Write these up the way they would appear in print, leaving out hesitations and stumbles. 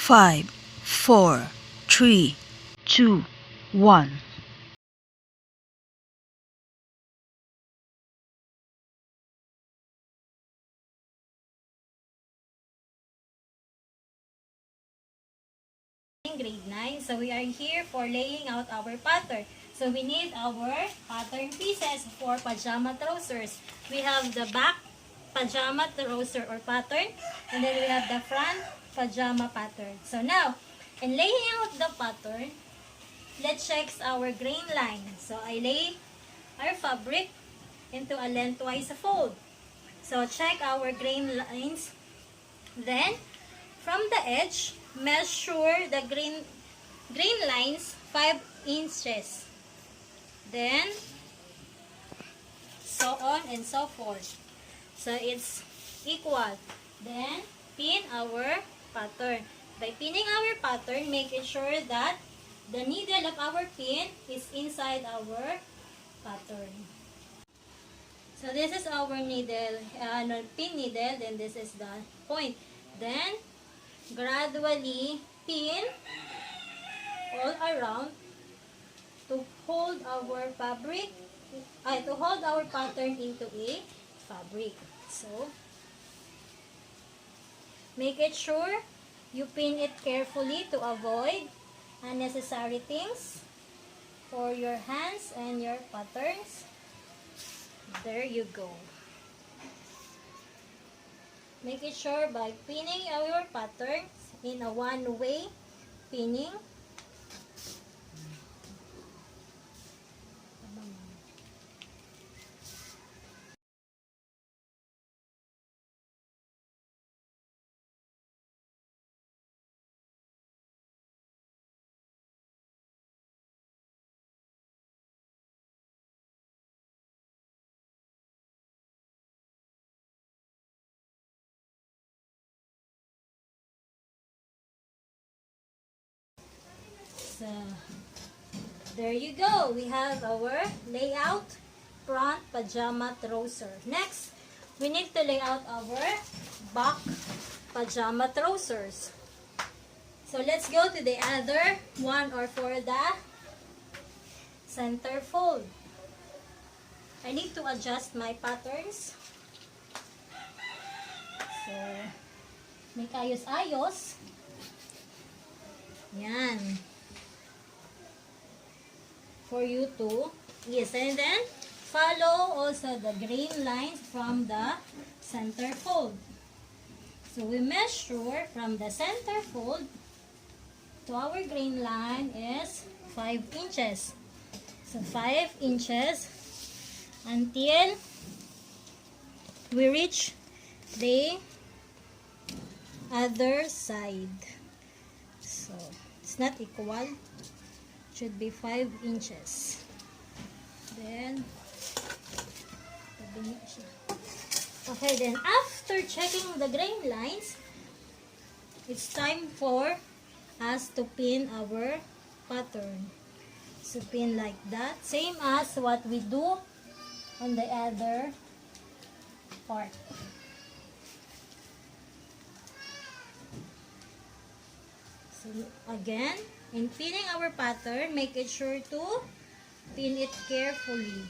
5, 4, 3, 2, 1. Grade 9. So we are here for laying out our pattern. So we need our pattern pieces for pajama trousers. We have the back pajama trouser or pattern, and then we have the front pajama pattern. So now, in laying out the pattern, let's check our grain line. So I lay our fabric into a lengthwise fold. So check our grain lines. Then, from the edge, measure the grain lines 5 inches. Then, so on and so forth. So, it's equal. Then, pin our pattern. By pinning our pattern, making sure that the needle of our pin is inside our pattern. So, this is our needle, pin needle, then this is the point. Then, gradually pin all around to hold our fabric, to hold our pattern into a fabric. So, make it sure you pin it carefully to avoid unnecessary things for your hands and your patterns. There you go. Make it sure by pinning your patterns in a one-way pinning. So, there you go. We have our layout front pajama trouser. Next, we need to lay out our back pajama trousers. So, let's go to the other one or for the center fold. I need to adjust my patterns. So, make ayos-ayos. Yan. For you to, yes, and then follow also the grain lines from the center fold. So we measure from the center fold to our grain line is 5 inches. So 5 inches until we reach the other side. So it's not equal. Should be 5 inches. Then, okay, then after checking the grain lines, it's time for us to pin our pattern. So, pin like that. Same as what we do on the other part. So, again, in pinning our pattern, make it sure to pin it carefully.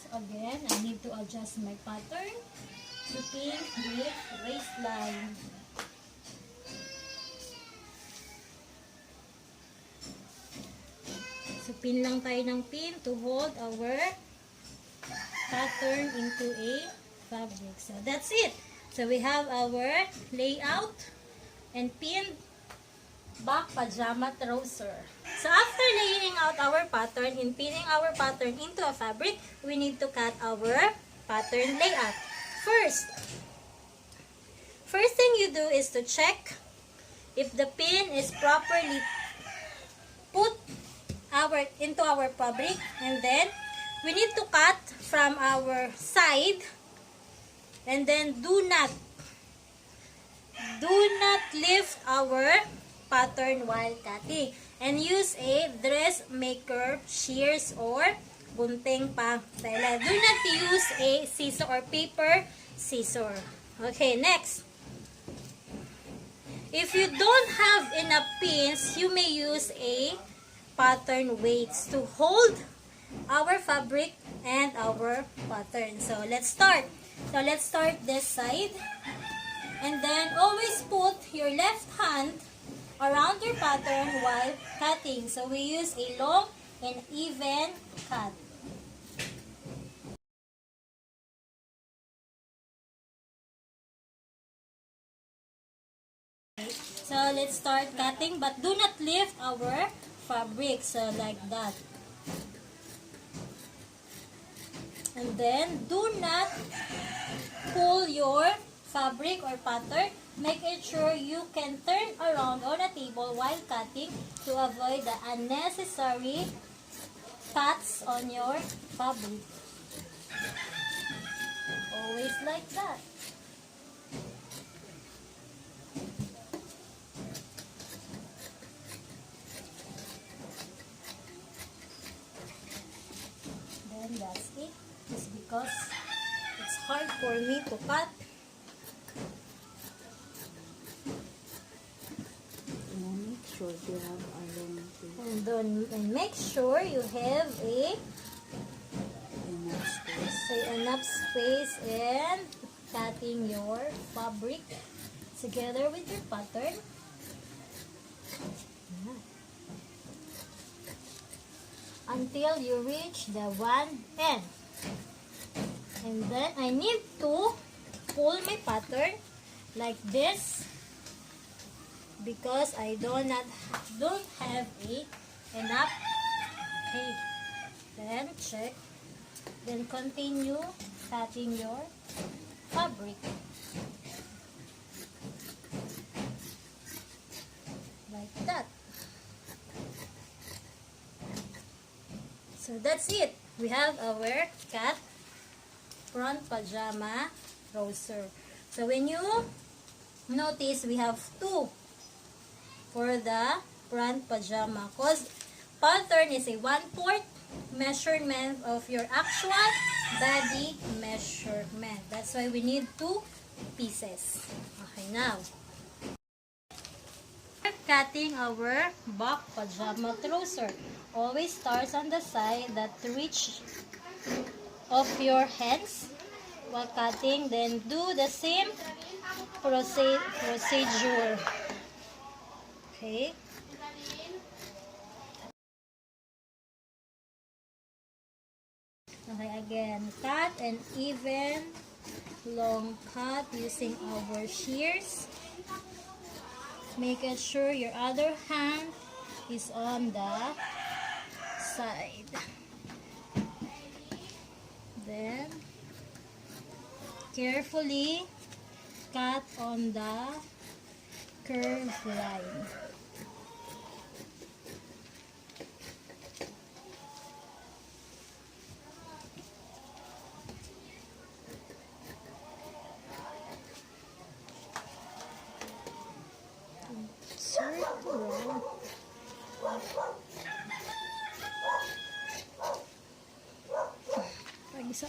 So again, I need to adjust my pattern to pin with waistline. So, pin lang tayo ng pin to hold our pattern into a fabric. So, that's it. So, we have our layout and pinned back pajama trouser. So, after laying out our pattern and pinning our pattern into a fabric, we need to cut our pattern layout. First thing you do is to check if the pin is properly put into our fabric, and then we need to cut from our side, and then do not lift our pattern while cutting. and use a dressmaker shears or gunting pang tela. Do not use a scissor or paper scissor. Okay, next. If you don't have enough pins, you may use a pattern weights to hold our fabric and our pattern. So let's start. So let's start this side. And then always put your left hand around your pattern while cutting. So we use a long and even cut. So let's start cutting, but do not lift our fabric. So like that. And then do not pull your fabric or pattern. Make it sure you can turn around on a table while cutting to avoid the unnecessary cuts on your fabric. Always like that. Then that's it. Just because it's hard for me to cut. And make sure you have enough space in cutting your fabric together with your pattern. Until you reach the one end. And then I need to pull my pattern like this because I don't have enough. Okay. Then check. Then continue cutting your fabric. Like that. So that's it. We have our cat front pajama trouser. So when you notice, we have two for the front pajama because pattern is a 1/4 measurement of your actual body measurement. That's why we need 2 pieces. Okay, now cutting our back pajama trouser. Always starts on the side that reach of your hands while cutting. Then do the same procedure. Okay. Okay, again, cut an even long cut using our shears. Make it sure your other hand is on the side. Then, carefully cut on the curved line. Pag-isa.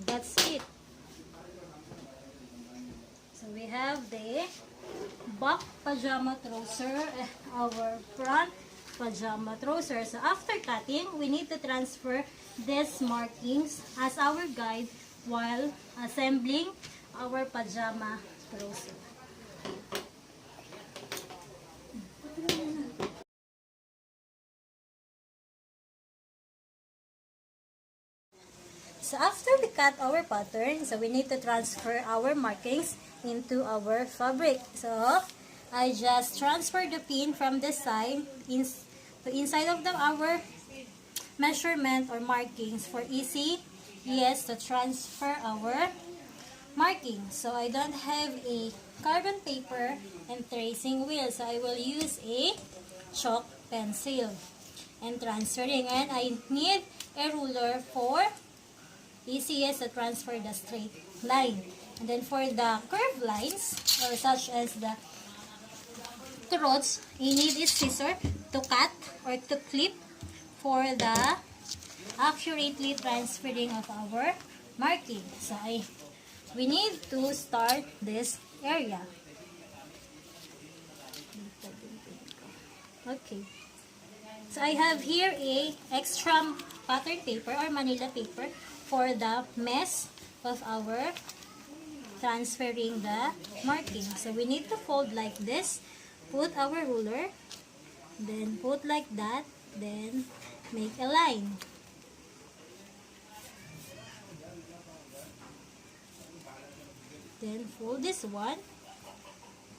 That's it. So we have the back pajama trouser, our front pajama trouser. So after cutting, we need to transfer these markings as our guide while assembling our pajama trouser. So after we cut our pattern, so we need to transfer our markings into our fabric. So I just transfer the pin from the side to inside of our measurement or markings for easy to transfer our markings. So I don't have a carbon paper and tracing wheel, so I will use a chalk pencil and transferring, and I need a ruler for easiest to transfer the straight line. And then for the curved lines, or such as the throats, you need a scissor to cut or to clip for the accurately transferring of our marking. So we need to start this area. Okay. So I have here a extra pattern paper or Manila paper for the mess of our transferring the marking. So we need to fold like this, put our ruler, then put like that, then make a line. Then fold this one,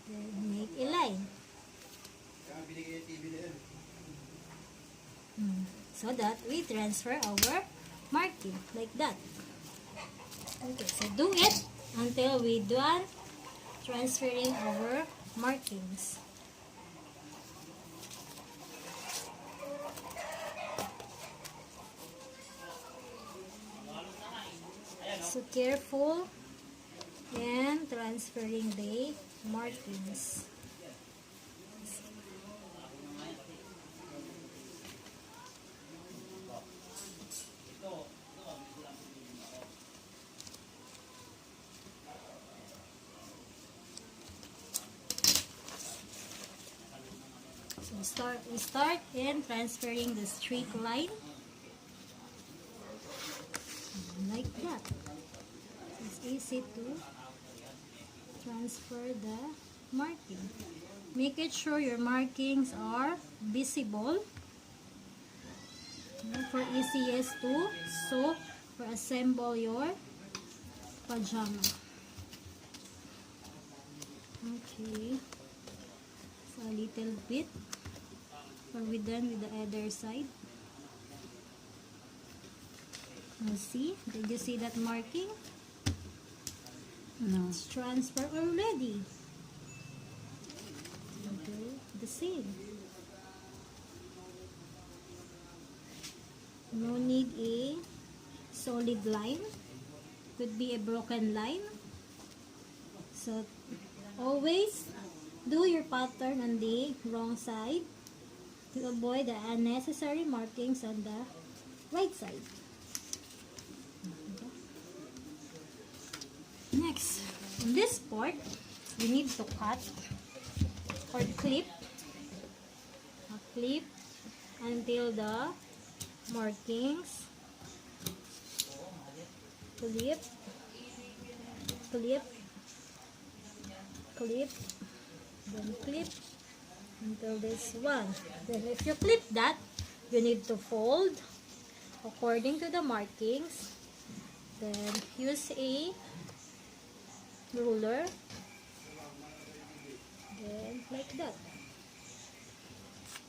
then make a line. So that we transfer our marking like that. Okay, so do it until we done transferring our markings. So careful and transferring the markings. So we start in transferring the straight line like that. It's easy to transfer the marking. Make it sure your markings are visible for easiest to sew or assemble your pajama. Okay, so a little bit. Are we done with the other side? Now see, did you see that marking? No. It's transferred already. Okay, the same. No need a solid line. Could be a broken line. So always do your pattern on the wrong side to avoid the unnecessary markings on the right side. Next, on this part, we need to cut or clip until the markings clip, then clip until this one. Then if you clip that, you need to fold according to the markings. Then use a ruler, then like that.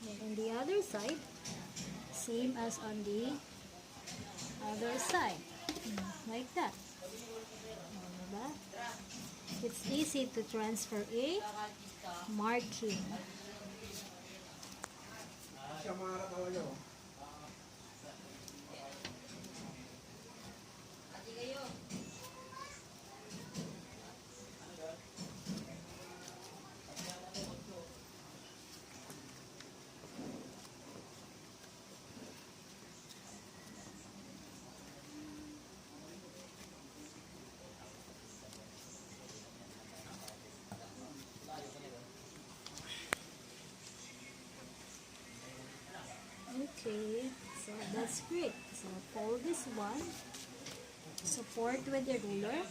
Then on the other side, same as on the other side, like that. It's easy to transfer a marking. Okay, so that's great. So fold this one, support with the ruler.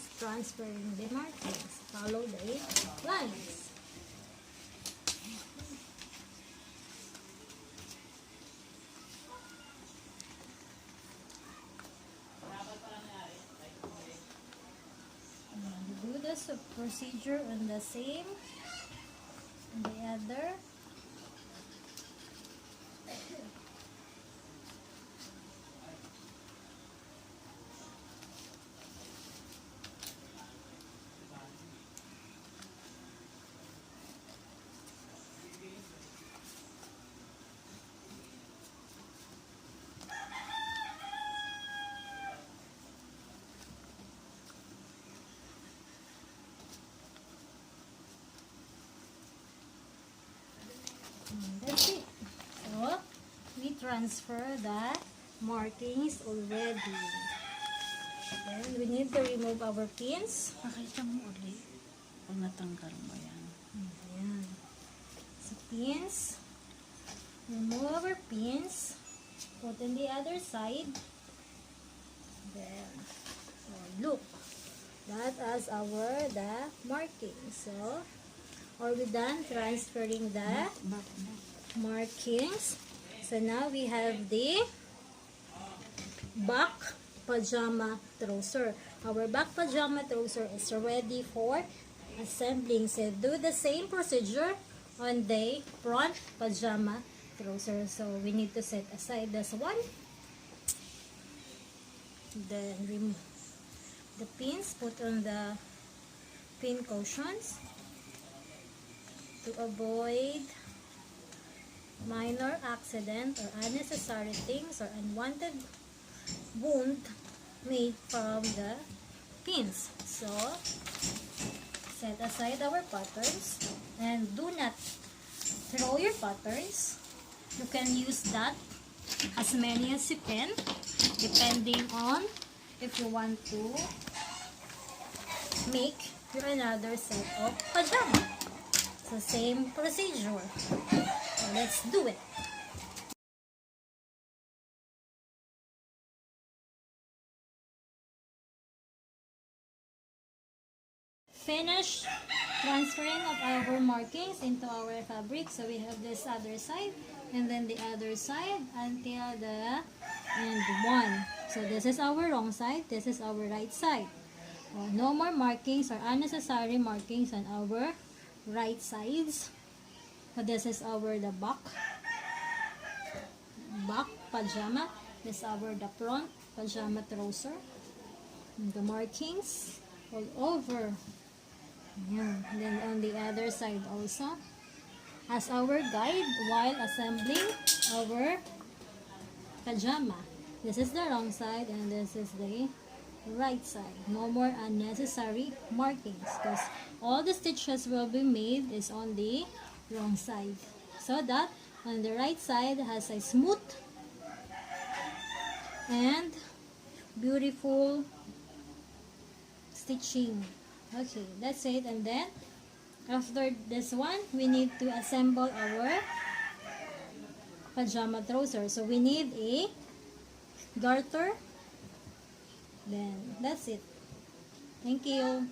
just transferring the markings. Follow the 8 lines. And do this procedure on the same, on the other. And that's it. So, we transfer the markings already. Then, we need to remove our pins. Pakita mo uli. Pag natanggal mo yan. Ayan. So, pins. Remove our pins. Put on the other side. Then, so look. That is the marking. So, are we done transferring the markings? So, now we have the back pajama trouser. Our back pajama trouser is ready for assembling. So, do the same procedure on the front pajama trouser. So, we need to set aside this one. Then, remove the pins. Put on the pin cushions to avoid minor accident or unnecessary things or unwanted wound made from the pins. So, set aside our patterns and do not throw your patterns. You can use that as many as you can depending on if you want to make your another set of pajama. So, same procedure. So, let's do it. Finish transferring of our markings into our fabric. So, we have this other side and then the other side until the end one. So, this is our wrong side. This is our right side. No more markings or unnecessary markings on our right sides. So this is the back pajama. This is the front pajama trouser. And the markings all over. Yeah. And then on the other side also as our guide while assembling our pajama. This is the wrong side and this is the right side. No more unnecessary markings because all the stitches will be made is on the wrong side, so that on the right side has a smooth and beautiful stitching. Okay, that's it. And then after this one we need to assemble our pajama trouser. So we need a garter. Then that's it. Thank you.